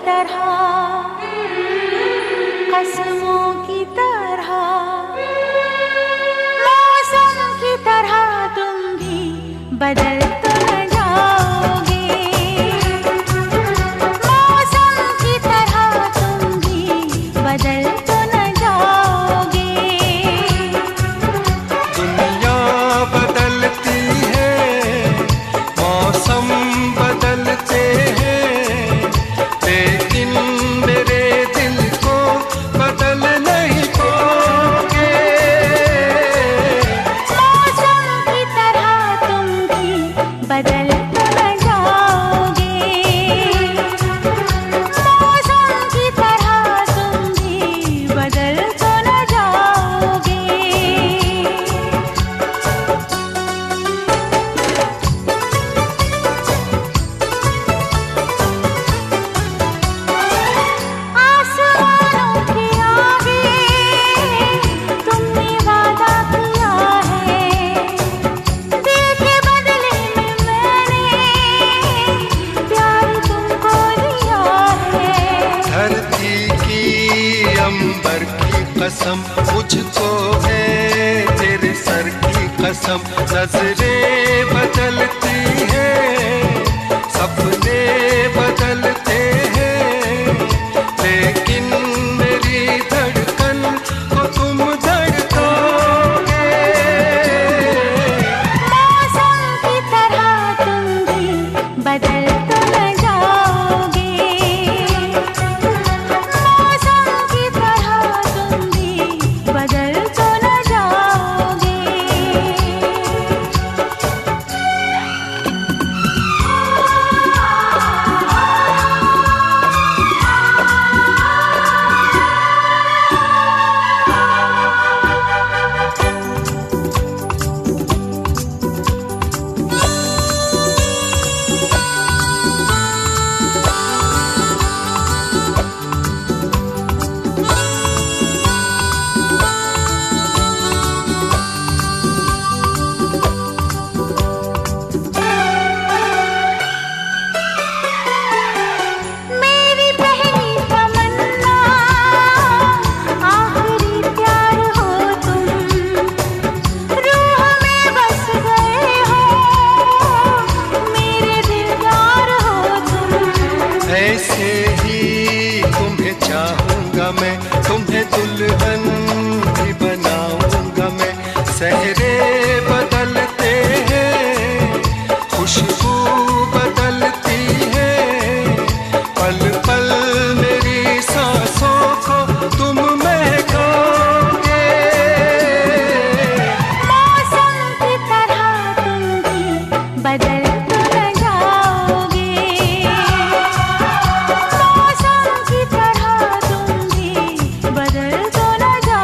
तरह, कसमों की तरह, मौसम की तरह तुम भी बदल तो न जाओगे। मौसम की तरह तुम भी बदल तो न जाओगे। दुनिया बदलती है, मौसम बदलते हैं, लेकिन मेरे दिल को बदल नहीं पाओगे। मौसम की तरह तुम भी बदल तो न जाओगे। मौसम की तरह तुम भी बदल तो न जाओगे। आसमानों के आगे तुमने वादा किया है, दिल के बदले में मैंने प्यार तुमको दिया है। धरती की अंबर की कसम मुझको है, तेरे सर की कसम। नजरें बदलती हैं, सपने बदलते हैं, लेकिन मेरी धड़कन को तुम धड़काओगे। मौसम की तरह तुम भी बदल तो न जाओगे। मौसम की तरह तुम भी बदल तो न जाओगे। मेरी पहली तमन्ना, आखिरी प्यार हो तुम, रूह में बस गए हो, मेरे दिलदार हो तुम। ऐसे ही तुम्हें चाहूंगा मैं, तुम्हें दुल्हन भी बनाऊंगा मैं। सहरे बदलते हैं, खुशबू बदलती है, पल पल मेरी सांसों को तुम महकाओगे। मौसम की तरह तुम भी बदल तो न जाओगे। मौसम की तरह तुम भी बदल तो न जाओगे।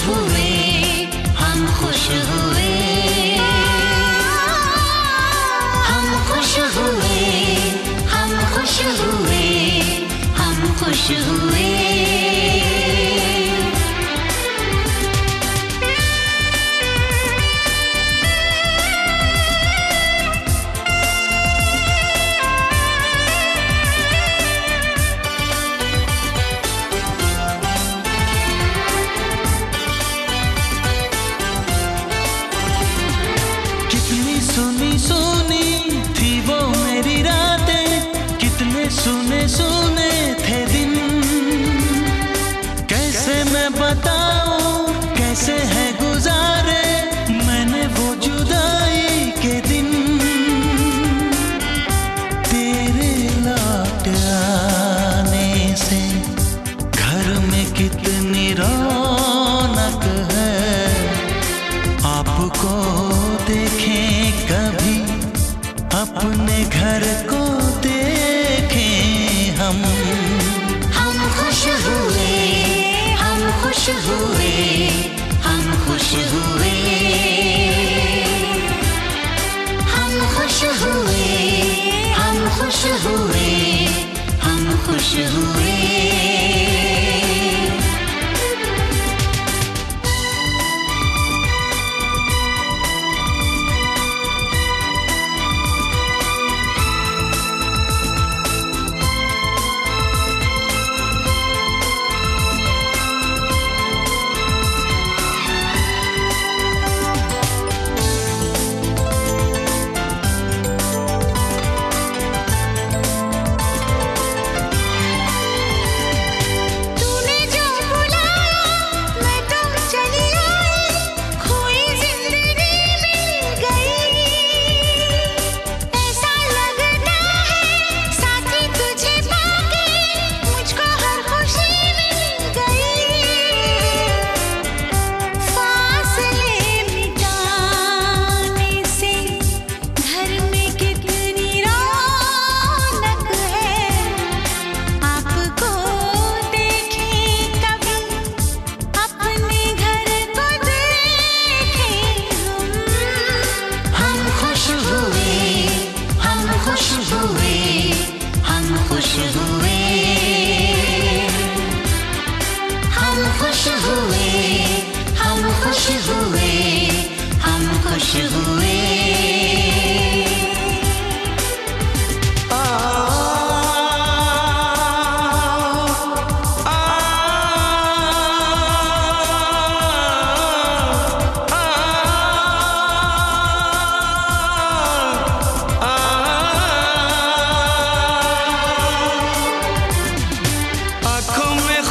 हुए, हम खुश हुए, हम खुश हुए, हम खुश हुए, हम खुश हुए। सुनी सुनी थी वो मेरी रातें, कितने सुने सुने थे दिन। कैसे मैं बताऊं कैसे है गुजारे मैंने वो जुदाई के दिन। तेरे लौट आने से घर में कितनी रौनक है, आपको देखें कभी अपने घर को देखें हम खुश हुए, हम खुश हुए, हम खुश हुए, हम खुश हुए, हम खुश हुए, हम खुश हुए।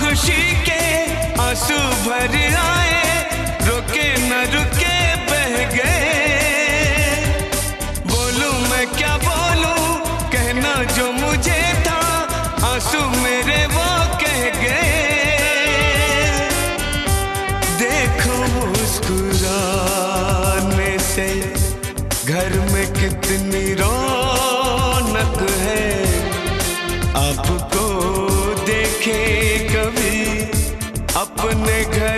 खुशी के आंसू भर आए, रुके न रुके बह गए। बोलूं मैं क्या बोलूं, कहना जो मुझे था, आंसू मेरे वो कह गए। देखो मुस्कुराने से घर में कितनी रौनक है, आपको देखे कभी अपने घर